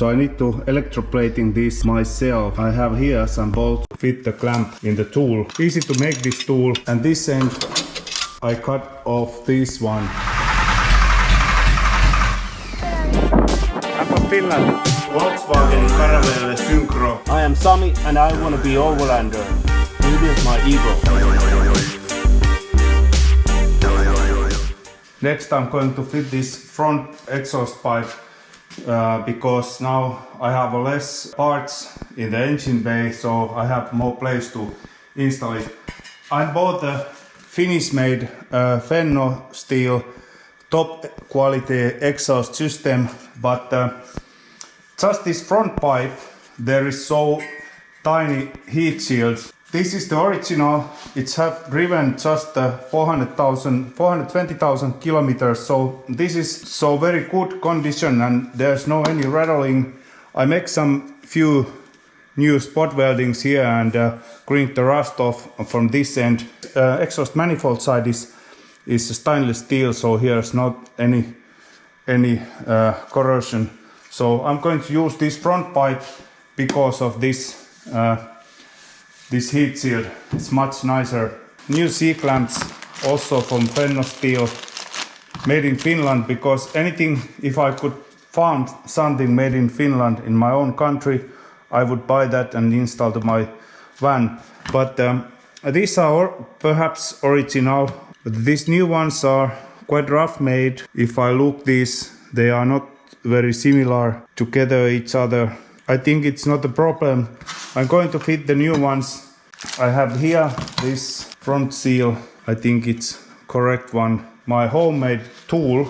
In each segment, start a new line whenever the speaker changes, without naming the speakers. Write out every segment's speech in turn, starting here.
So I need to electroplating this myself. I have here some bolts to fit the clamp in the tool. Easy to make this tool, and this end I cut off this one. I'm from Finland. Volkswagen Caravelle Synchro.
I am Sami and I want to be overlander. It is my ego.
Next I'm going to fit this front exhaust pipe because now I have less parts in the engine bay, so I have more place to install it. I bought a Finnish made Fenno steel top quality exhaust system, but just this front pipe, there is so tiny heat shields. This is the original. It's have driven just 420,000 kilometers. So this is so very good condition and there's no any rattling. I make some few new spot weldings here and cleaned the rust off from this end. Exhaust manifold side is stainless steel, so here's not any corrosion. So I'm going to use this front pipe because of this heat shield. It's much nicer. New C-clamps also from Fenno steel, made in Finland, because anything, if I could find something made in Finland in my own country, I would buy that and install to my van. But these are perhaps original, but these new ones are quite rough made. If I look these, they are not very similar together each other. I think it's not a problem. I'm going to fit the new ones. I have here this front seal. I think it's correct one. My homemade tool.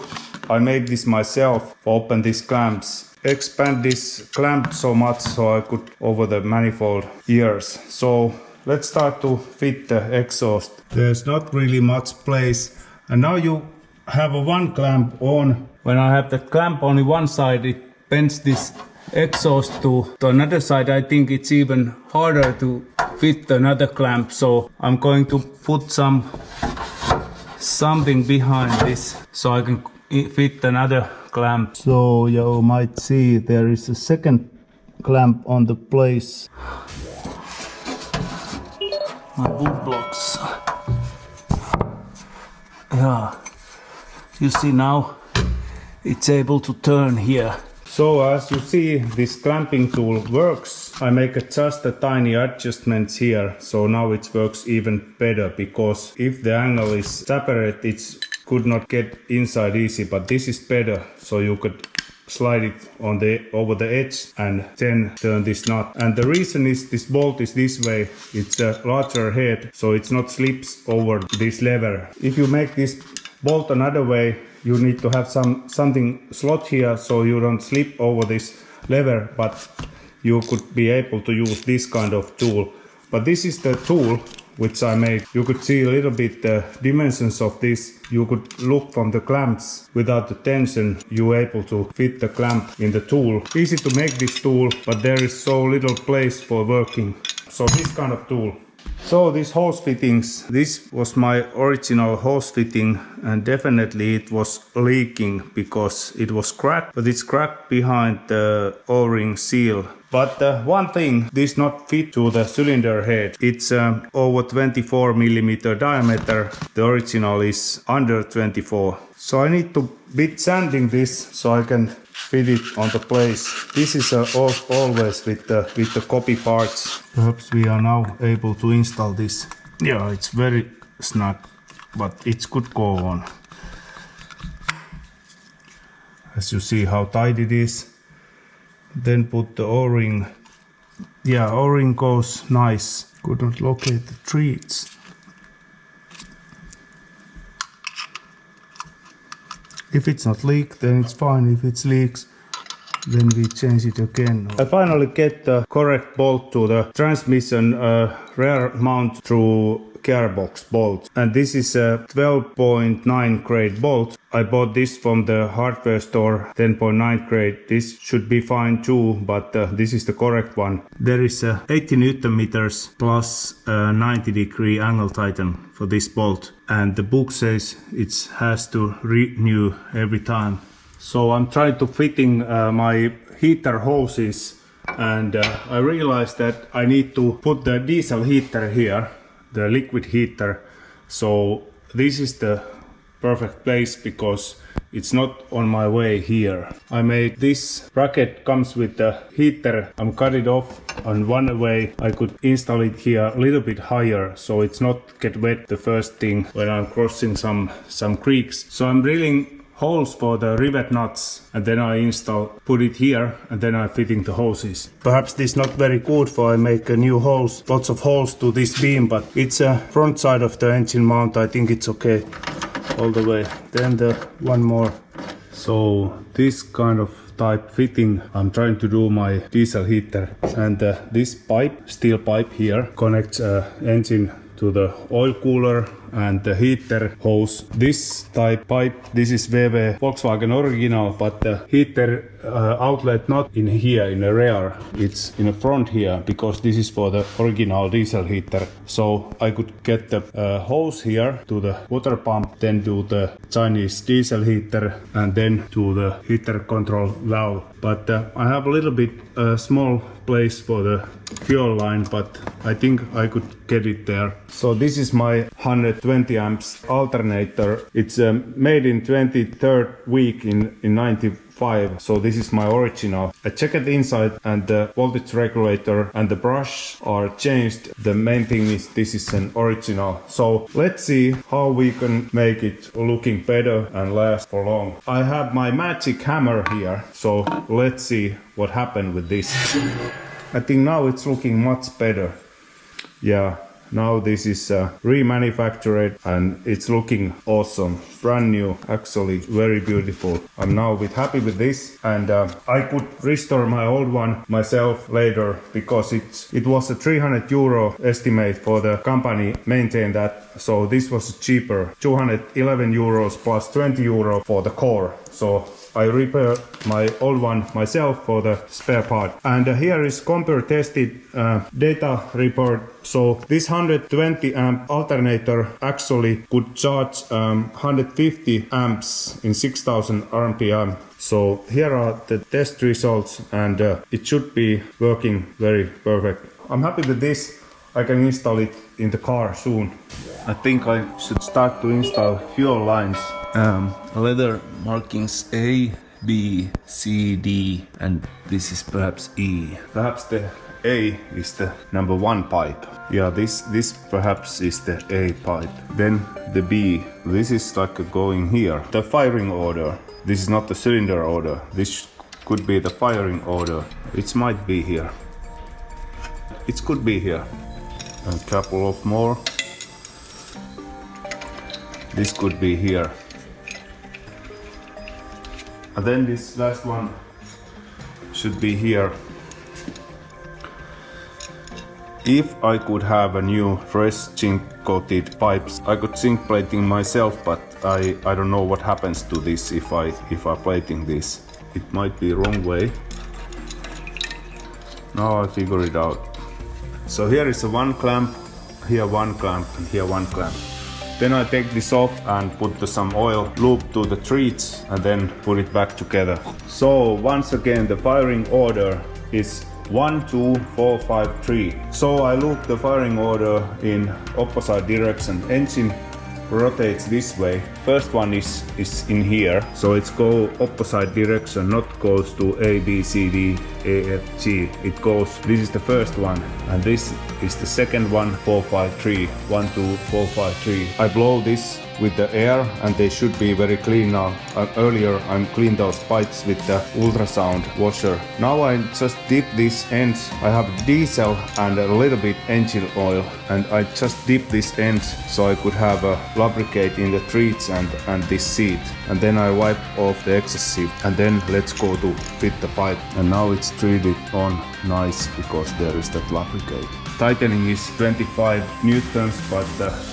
I made this myself to open these clamps. Expand this clamp so much so I could over the manifold ears. So let's start to fit the exhaust. There's not really much place. And now you have a one clamp on. When I have the clamp only one side, it bends this exhaust to another side. I think it's even harder to fit another clamp, so I'm going to put something behind this so I can fit another clamp. So you might see there is a second clamp on the place. My boot blocks. Yeah, you see now it's able to turn here. So as you see, this clamping tool works. I make just a tiny adjustments here, so now it works even better, because if the angle is separate, it could not get inside easy, but this is better, so you could slide it on over the edge and then turn this nut. And the reason is this bolt is this way. It's a larger head, so it's not slips over this lever. If you make this bolt another way, you need to have something slot here so you don't slip over this lever, but you could be able to use this kind of tool. But this is the tool which I made. You could see a little bit the dimensions of this. You could look from the clamps without the tension. You're able to fit the clamp in the tool. Easy to make this tool, but there is so little place for working. So this kind of tool. So these hose fittings, this was my original hose fitting, and definitely it was leaking because it was cracked, but it's cracked behind the O-ring seal. But one thing, this not fit to the cylinder head. It's over 24 millimeter diameter. The original is under 24. So I need to bit sanding this so I can fit it on the place. This is always with the copy parts. Perhaps we are now able to install this. Yeah, it's very snug, but it could go on. As you see how tight it is. Then put the O-ring. Yeah, O-ring goes nice. Couldn't locate the threads. If it's not leaked, then it's fine. If it leaks, then we change it again. I finally get the correct bolt to the transmission rear mount through Gearbox bolt. And this is a 12.9 grade bolt. I bought this from the hardware store, 10.9 grade. This should be fine too, but this is the correct one. There is 80 Newton meters plus 90-degree angle tighten for this bolt. And the book says it has to renew every time. So I'm trying to fitting my heater hoses, and I realized that I need to put the diesel heater here, the liquid heater. So this is the perfect place because it's not on my way here. I made this bracket comes with the heater. I'm cut it off on one way. I could install it here a little bit higher so it's not get wet the first thing when I'm crossing some creeks. So I'm drilling holes for the rivet nuts, and then I put it here, and then I'm fitting the hoses. Perhaps this is not very good for I make a new holes, lots of holes to this beam, but it's a front side of the engine mount. I think it's okay all the way. Then the one more. So this kind of type fitting I'm trying to do my diesel heater, and this pipe, steel pipe here, connects engine to the oil cooler and the heater hose. This type pipe, this is Volkswagen original, but the heater outlet not in here in the rear, it's in the front here because this is for the original diesel heater. So I could get the hose here to the water pump, then to the Chinese diesel heater, and then to the heater control valve. But I have a little bit small place for the fuel line, but I think I could get it there. So this is my 120 amps alternator. It's made in 23rd week in 95. So this is my original. I checked it inside, and the voltage regulator and the brush are changed. The main thing is this is an original. So let's see how we can make it looking better and last for long. I have my magic hammer here, so let's see what happened with this. I think now it's looking much better. Yeah, now this is remanufactured and it's looking awesome. Brand new, actually very beautiful. I'm now happy with this, and I could restore my old one myself later because it was a 300 euro estimate for the company maintain that. So this was cheaper, 211 euros plus 20 euro for the core. So I repaired my old one myself for the spare part. And here is compare tested data report. So this 120 amp alternator actually could charge 150 amps in 6000 RPM. So here are the test results, and it should be working very perfect. I'm happy with this. I can install it in the car soon. I think I should start to install fuel lines. Leather markings A, B, C, D, and this is perhaps E. Perhaps the A is the number 1 pipe. Yeah, this perhaps is the A pipe. Then the B, this is like going here. The firing order. This is not the cylinder order. This could be the firing order. It might be here. It could be here. A couple of more. This could be here. And then this last one should be here. If I could have a new fresh zinc coated pipes, I could zinc plating myself, but I don't know what happens to this if I plating this. It might be wrong way. Now I figure it out. So here is a one clamp, here one clamp, and here one clamp. Then I take this off and put some oil loop to the treats and then put it back together. So once again the firing order is 1, 2, 4, 5, 3. So I loop the firing order in opposite direction. Engine rotates this way. First one is in here, so it's go opposite direction, not goes to A, B, C, D, E, F, G. It goes, this is the first one, and this is the second one, 4, 5, 3, 1, 2, 4, 5, 3. I blow this with the air and they should be very clean now. Earlier I cleaned those pipes with the ultrasound washer. Now I just dip these ends. I have diesel and a little bit engine oil, and I just dip these ends so I could have a lubricate in the treats and this seat. And then I wipe off the excess seat, and then let's go to fit the pipe. And now it's treated on nice because there is that lubricate. Tightening is 25 newtons, but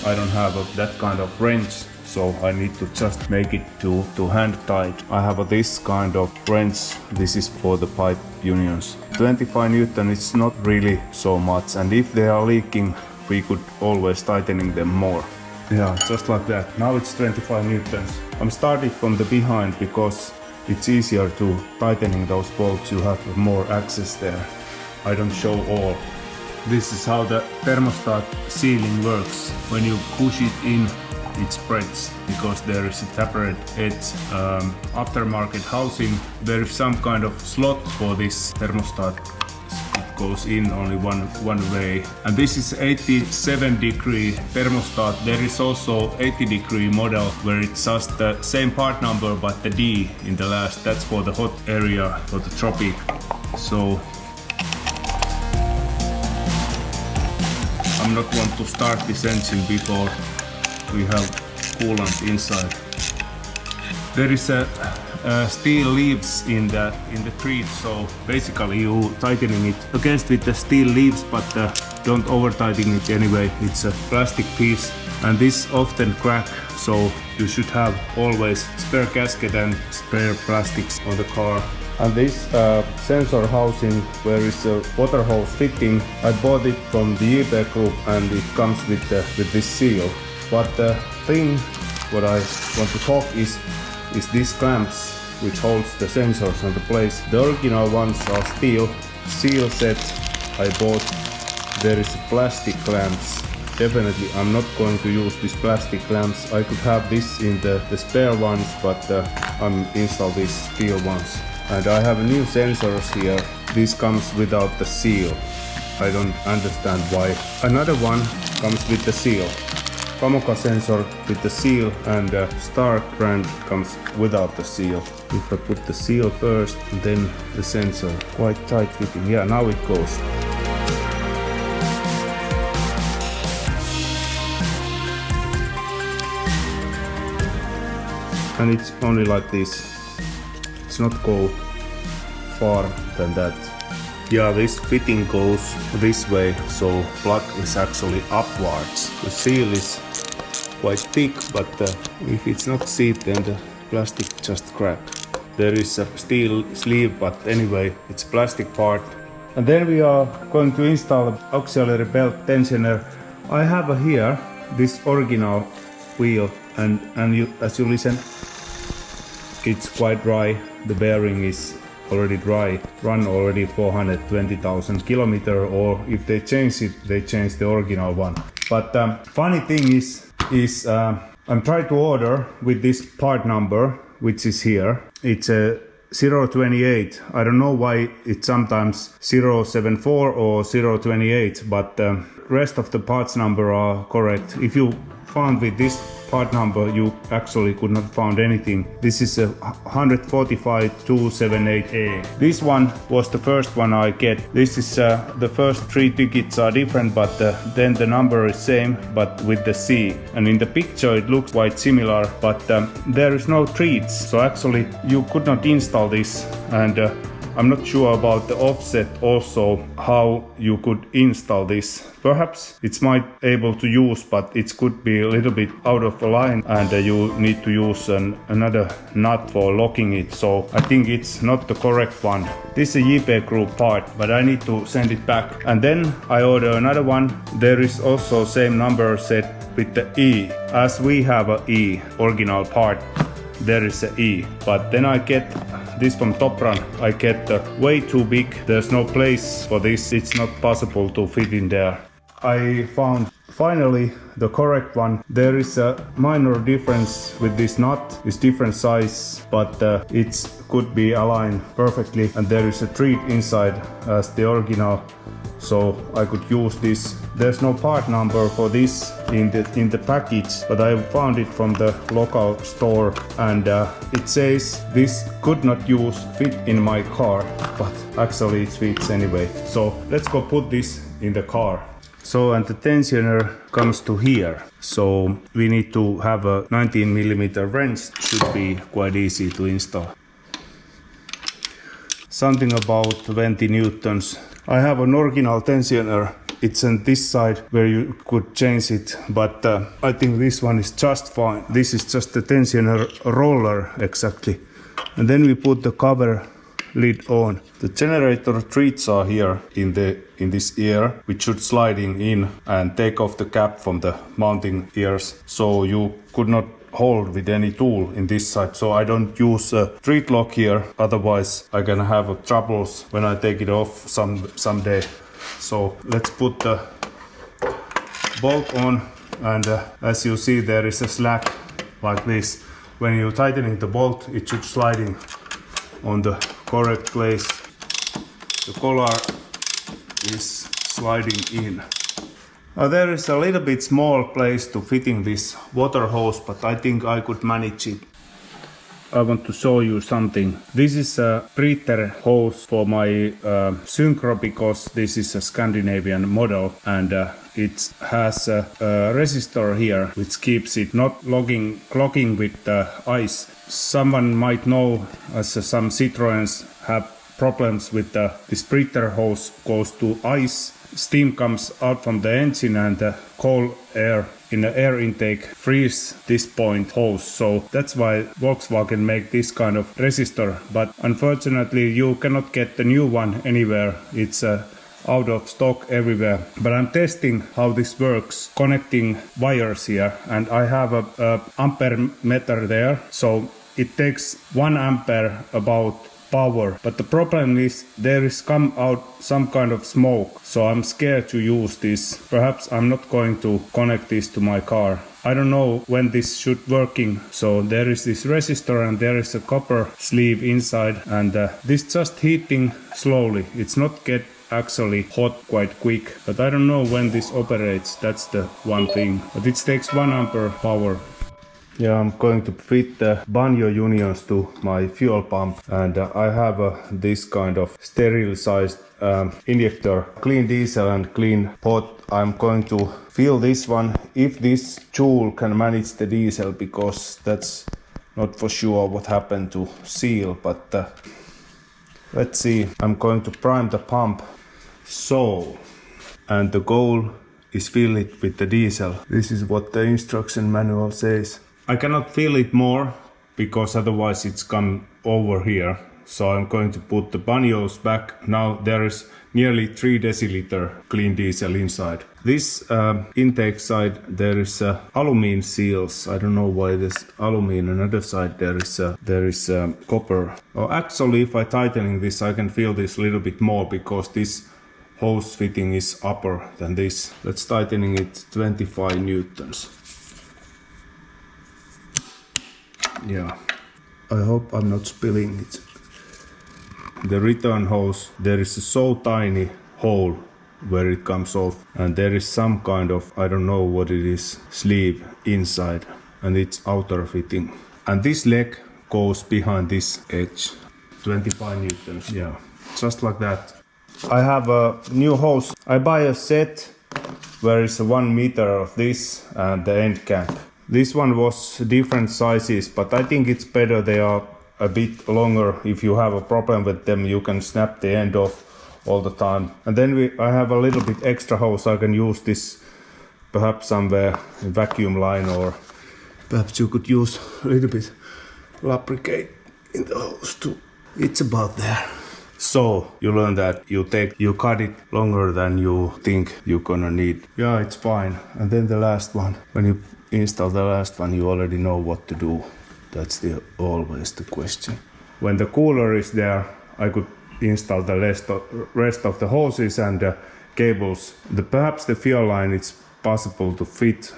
I don't have that kind of wrench, so I need to just make it to hand tight. I have this kind of wrench. This is for the pipe unions. 25 newton is not really so much, and if they are leaking, we could always tightening them more. Yeah, just like that. Now it's 25 newtons. I'm starting from the behind because it's easier to tightening those bolts. You have more access there. I don't show all. This is how the thermostat sealing works. When you push it in, it spreads because there is a tapered edge. Aftermarket housing, there is some kind of slot for this thermostat. It goes in only one way. And this is 87-degree thermostat. There is also 80-degree model where it's just the same part number but the D in the last. That's for the hot area, for the tropic. So I'm not want to start this engine before we have coolant inside. There is a steel leaves in the treat, so basically you tightening it against with the steel leaves, but don't over tighten it anyway. It's a plastic piece and this often crack, so you should have always spare gasket and spare plastics on the car. And this sensor housing where is a water hose fitting, I bought it from the 𝐵𝐷𝐿 group and it comes with this seal. But the thing what I want to talk is these clamps which holds the sensors on the place. The original ones are steel. Seal set I bought, there is plastic clamps. Definitely I'm not going to use these plastic clamps. I could have this in the spare ones, but I'm install these steel ones. And I have new sensors here. This comes without the seal. I don't understand why. Another one comes with the seal. �𝐘𝐒 sensor with the seal, and Stark brand comes without the seal. If I put the seal first, then the sensor, quite tight fitting. Yeah, now it goes. And it's only like this. It's not go far than that. Yeah, this fitting goes this way, so plug is actually upwards. The seal is quite thick, but if it's not sealed, then the plastic just crack. There is a steel sleeve, but anyway, it's plastic part. And then we are going to install the auxiliary belt tensioner. I have here this original wheel, and as you listen, it's quite dry. The bearing is already dry, run already 420,000 kilometers, or if they change it, they change the original one. But funny thing is I'm trying to order with this part number, which is here. It's a 028. I don't know why it's sometimes 074 or 028, but rest of the parts number are correct. If you found with this part number, you actually could not find anything. This is a 145-278A. This one was the first one I get. This is the first 3 digits are different, but then the number is same, but with the C. And in the picture it looks quite similar, but there is no treats. So actually you could not install this, and I'm not sure about the offset also, how you could install this. Perhaps it's might able to use, but it could be a little bit out of line, and you need to use another nut for locking it. So I think it's not the correct one. This is a 𝐵𝐿 group part, but I need to send it back. And then I order another one. There is also same number set with the E. As we have a E original part, there is a E. But then I get this from Top Run. I get way too big. There's no place for this. It's not possible to fit in there. I found finally the correct one. There is a minor difference with this nut. It's different size, but it could be aligned perfectly. And there is a treat inside as the original, so I could use this. There's no part number for this in the package, but I found it from the local store, and it says this could not fit in my car, but actually it fits anyway. So let's go put this in the car. So, and the tensioner comes to here. So we need to have a 19mm wrench. Should be quite easy to install. Something about 20 newtons. I have an original tensioner. It's on this side where you could change it, but I think this one is just fine. This is just the tensioner roller exactly. And then we put the cover lid on. The generator treats are here in this ear, which should sliding in and take off the cap from the mounting ears, so you could not hold with any tool in this side, so I don't use a treat lock here, otherwise I can have troubles when I take it off someday. So let's put the bolt on, and as you see there is a slack like this. When you're tightening the bolt, it should sliding on the correct place. The collar is sliding in. There is a little bit small place to fitting this water hose, but I think I could manage it. I want to show you something. This is a breather hose for my Synchro, because this is a Scandinavian model, and it has a resistor here which keeps it not clogging with the ice. Someone might know, as some Citroens have problems with this breather hose goes to ice. Steam comes out from the engine, and the cold air in the air intake frees this point hose. So that's why Volkswagen make this kind of resistor, but unfortunately you cannot get the new one anywhere. It's out of stock everywhere. But I'm testing how this works, connecting wires here, and I have a ampere meter there, so it takes 1 ampere about power, but the problem is there is come out some kind of smoke, so I'm scared to use this. Perhaps I'm not going to connect this to my car. I don't know when this should working. So there is this resistor, and there is a copper sleeve inside, and this just heating slowly. It's not get actually hot quite quick, but I don't know when this operates. That's the one thing, but it takes 1 ampere power. Yeah, I'm going to fit the banjo unions to my fuel pump, and I have this kind of sterile sized injector, clean diesel and clean pot. I'm going to fill this one, if this tool can manage the diesel, because that's not for sure what happened to seal, but let's see. I'm going to prime the pump. So, and the goal is fill it with the diesel. This is what the instruction manual says. I cannot fill it more, because otherwise it's come over here. So I'm going to put the banjos back. Now there is nearly 3 deciliter clean diesel inside. This intake side, there is aluminum seals. I don't know why there's aluminum. On the other side there is copper. Oh, actually, if I tightening this, I can feel this a little bit more, because this hose fitting is upper than this. Let's tightening it 25 newtons. Yeah, I hope I'm not spilling it. The return hose, there is a so tiny hole where it comes off, and there is some kind of, I don't know what it is, sleeve inside, and it's outer fitting. And this leg goes behind this edge. 25 newtons. Yeah, just like that. I have a new hose. I buy a set where is 1 meter of this and the end cap. This one was different sizes, but I think it's better they are a bit longer. If you have a problem with them, you can snap the end off all the time. And then I have a little bit extra hose. I can use this perhaps somewhere in vacuum line, or perhaps you could use a little bit lubricate in the hose too. It's about there. So you learn that you cut it longer than you think you're gonna need. Yeah, it's fine. And then the last one, when you install the last one, you already know what to do. That's always the question. When the cooler is there, I could install the rest of the hoses and the cables. Perhaps the fuel line it's possible to fit.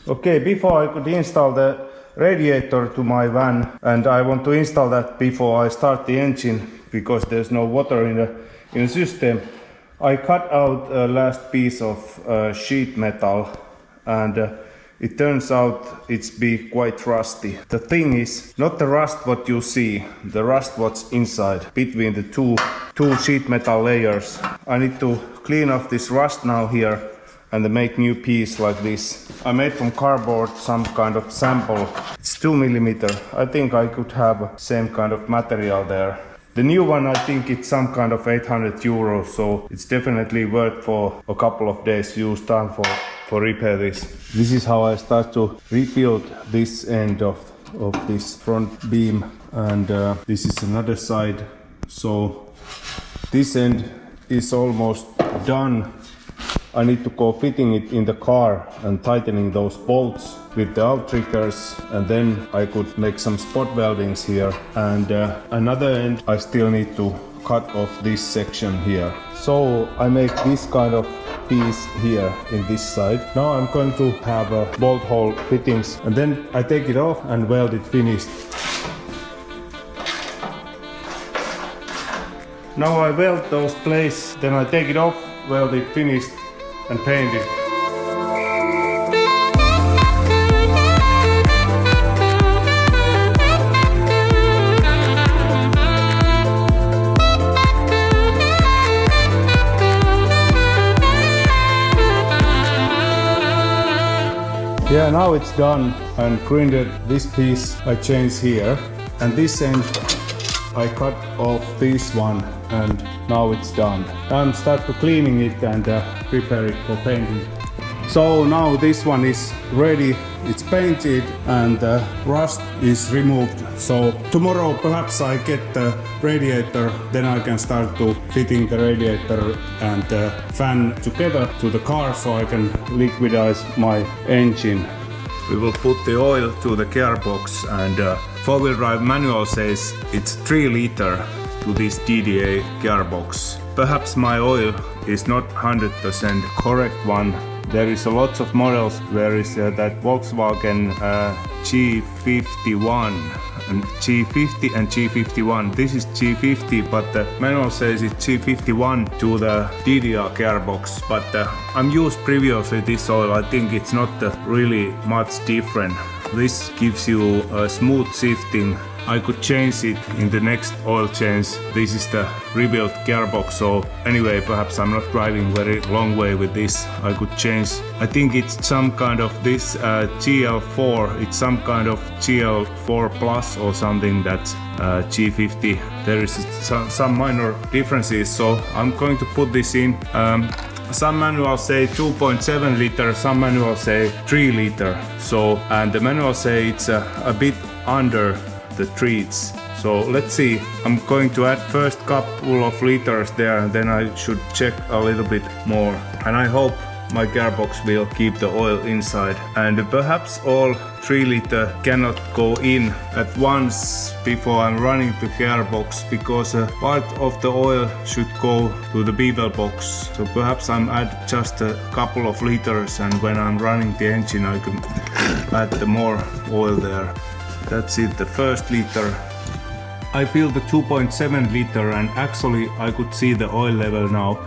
Okay, before I could install the radiator to my van, and I want to install that before I start the engine, because there's no water in the system. I cut out a last piece of sheet metal, and it turns out it's be quite rusty. The thing is not the rust what you see, the rust what's inside between the two sheet metal layers. I need to clean off this rust now here and make new piece like this. I made from cardboard some kind of sample. It's 2 millimeter. I think I could have same kind of material there. The new one, I think it's some kind of 800 euros, so it's definitely worth for a couple of days use time for repair this. This is how I start to rebuild this end of this front beam, and this is another side. So this end is almost done. I need to go fitting it in the car and tightening those bolts with the outriggers, and then I could make some spot weldings here. And another end I still need to cut off this section here. So I make this kind of piece here in this side. Now I'm going to have a bolt hole fittings, and then I take it off and weld it finished. Now I weld those plates, then I take it off, weld it finished and paint it. Yeah, now it's done and grinded. This piece I changed here, and this end I cut off this one, and now it's done. I'm start to cleaning it and prepare it for painting. So now this one is ready, it's painted and rust is removed. So tomorrow perhaps I get the radiator, then I can start to fitting the radiator and fan together to the car so I can liquidize my engine. We will put the oil to the gearbox, and four-wheel drive manual says it's 3 liter to this DDA gearbox. Perhaps my oil is not 100% correct one. There is a lot of models where is that Volkswagen G51 and G50 and G51. This is G50, but the manual says it's G51 to the DDR gearbox. But I'm used previously this oil. I think it's not really much different. This gives you a smooth shifting. I could change it in the next oil change. This is the rebuilt gearbox, so anyway, perhaps I'm not driving very long way with this. I could change. I think it's some kind of this GL4. It's some kind of GL4 Plus or something that's G50. There is some minor differences, so I'm going to put this in. Some manuals say 2.7 liter, some manuals say 3 liter. So, and the manuals say it's a bit under the treats. So let's see. I'm going to add first couple of liters there, and then I should check a little bit more. And I hope my gearbox will keep the oil inside. And perhaps all 3 liter cannot go in at once before I'm running the gearbox, because part of the oil should go to the bevel box. So perhaps I'm add just a couple of liters, and when I'm running the engine I can add the more oil there. That's it, the first liter. I feel the 2.7 liter, and actually I could see the oil level now.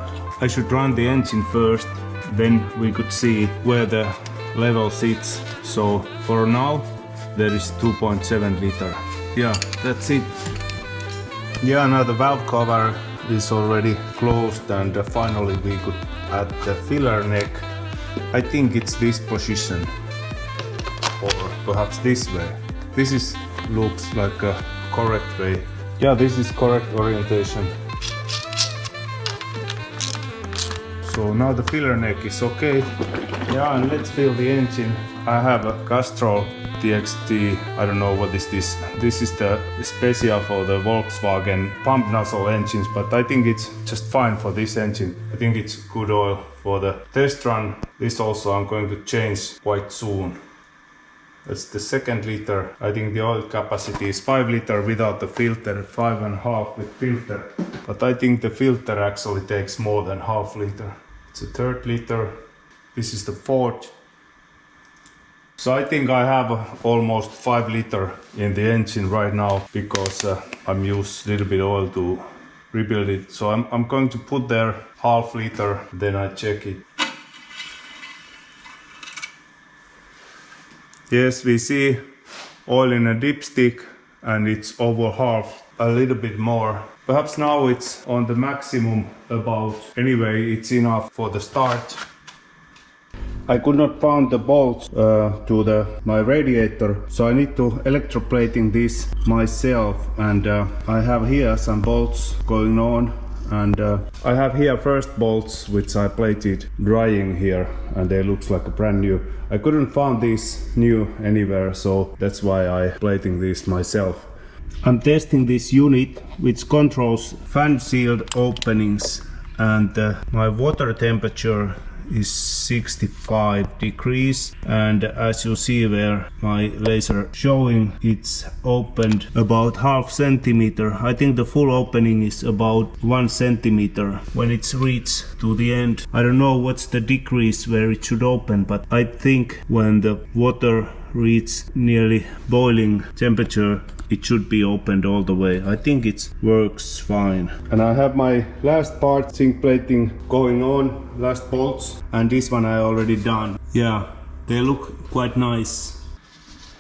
I should run the engine first, then we could see where the level sits. So for now there is 2.7 liter. Yeah, that's it. Yeah, now the valve cover is already closed, and finally we could add the filler neck. I think it's this position, or perhaps this way. This looks like a correct way. Yeah, this is correct orientation. So now the filler neck is okay. Yeah, and let's fill the engine. I have a Castrol TXT, I don't know what is this. This is the special for the Volkswagen pump nozzle engines, but I think it's just fine for this engine. I think it's good oil for the test run. This also I'm going to change quite soon. That's the 2nd liter. I think the oil capacity is 5 liter without the filter, 5.5 with filter. But I think the filter actually takes more than half liter. It's a 3rd liter. This is the 4th. So I think I have almost 5 liter in the engine right now, because I'm used a little bit oil to rebuild it. So I'm going to put there half liter, then I check it. Yes, we see oil in a dipstick, and it's overhauled a little bit more. Perhaps now it's on the maximum about. Anyway, it's enough for the start. I could not find the bolts to my radiator, so I need to electroplating this myself, and I have here some bolts going on, and I have here first bolts which I plated drying here, and they looks like a brand new. I couldn't find these new anywhere, so that's why I plating these myself. I'm testing this unit which controls fan sealed openings, and my water temperature is 65 degrees, and as you see where my laser showing, it's opened about half centimeter. I think the full opening is about 1 centimeter when it's reached to the end. I don't know what's the degrees where it should open, but I think when the water reaches nearly boiling temperature, it should be opened all the way. I think it works fine. And I have my last part, zinc plating going on, last bolts, and this one I already done. Yeah, they look quite nice.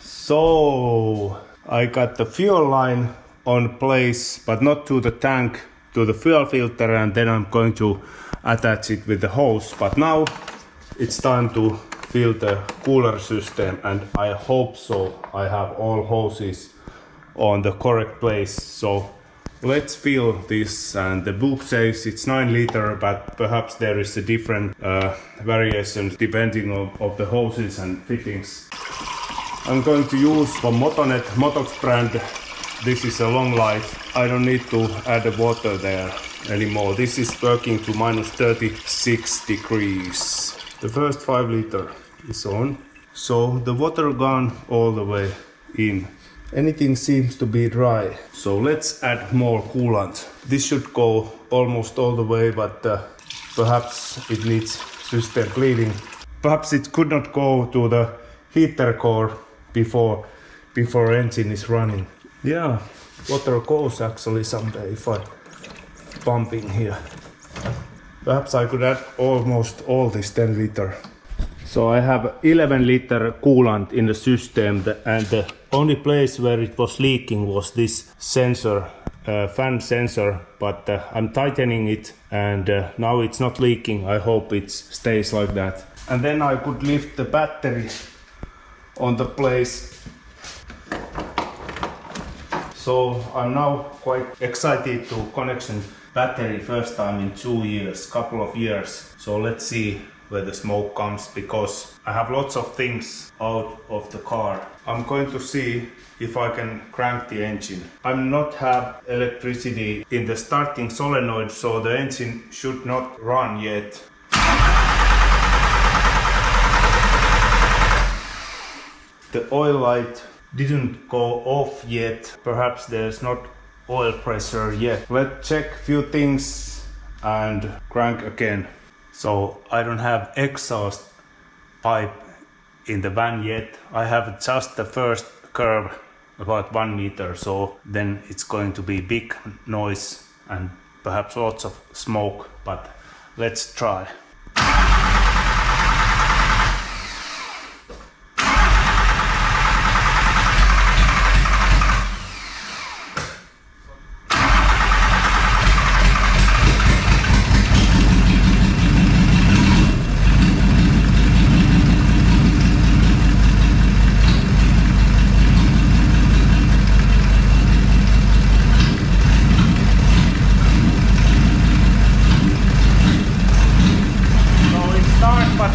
So I got the fuel line on place, but not to the tank, to the fuel filter, and then I'm going to attach it with the hose. But now it's time to fill the cooler system, and I hope so. I have all hoses on the correct place. So let's fill this, and the book says it's 9 liter, but perhaps there is a different variation depending on the hoses and fittings. I'm going to use from Motox brand. This is a long life. I don't need to add the water there anymore. This is working to minus 36 degrees. The first 5 liter is on. So the water gone all the way in. Anything seems to be dry. So let's add more coolant. This should go almost all the way, but perhaps it needs system cleaning. Perhaps it could not go to the heater core before engine is running. Yeah, water goes actually someday if I pump in here. Perhaps I could add almost all this 10 liter. So I have 11 liter coolant in the system, and the only place where it was leaking was this sensor, fan sensor, but I'm tightening it, and now it's not leaking. I hope it stays like that. And then I could lift the battery on the place. So I'm now quite excited to connection battery first time in 2 years, couple of years. So let's see where the smoke comes, because I have lots of things out of the car. I'm going to see if I can crank the engine. I'm not have electricity in the starting solenoid, so the engine should not run yet. The oil light didn't go off yet. Perhaps there's not oil pressure yet. Let's check few things and crank again. So I don't have exhaust pipe in the van yet. I have just the first curve, about 1 meter, so then it's going to be big noise and perhaps lots of smoke, but let's try.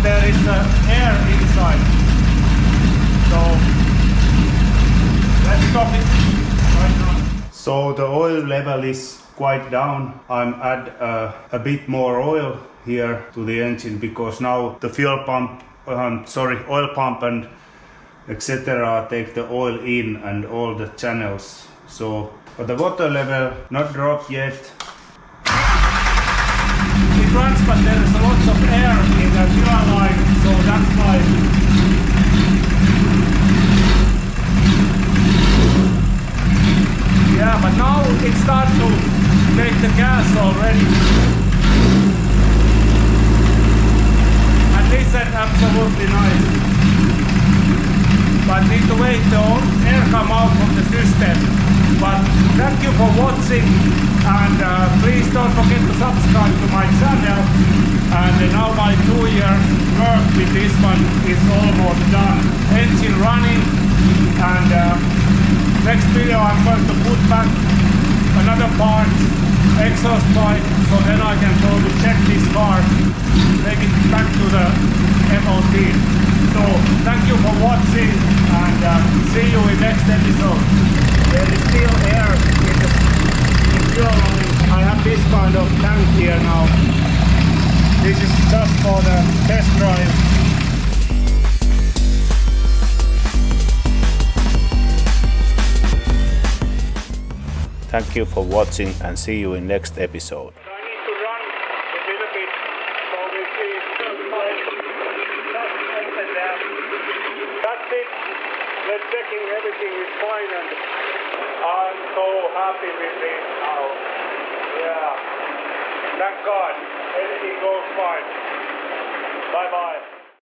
There is air inside, so let's stop it right now. So the oil level is quite down. I'm add a bit more oil here to the engine, because now the fuel pump, oil pump and etc. take the oil in and all the channels. So, but the water level not dropped yet. Runs, but there is lots of air in the fuel line, so that's why. Yeah, but now it starts to take the gas already. And this is absolutely nice. But need to wait the air come out from the system. But thank you for watching, and please don't forget to subscribe to my channel. And now my 2-year work with this one is almost done. Engine running, and next video I'm going to put back another part, exhaust pipe, so then I can go to check this car, take it back to the MOT. So thank you for watching, and see you in next episode. There is still air in the fuel line. I have this kind of tank here now. This is just for the test drive.
Thank you for watching and see you in next episode.
I need to run a little bit so we see. That's it. Let's checking everything is fine and I'm so happy with this now. Yeah. Thank God. Everything goes fine. Bye bye.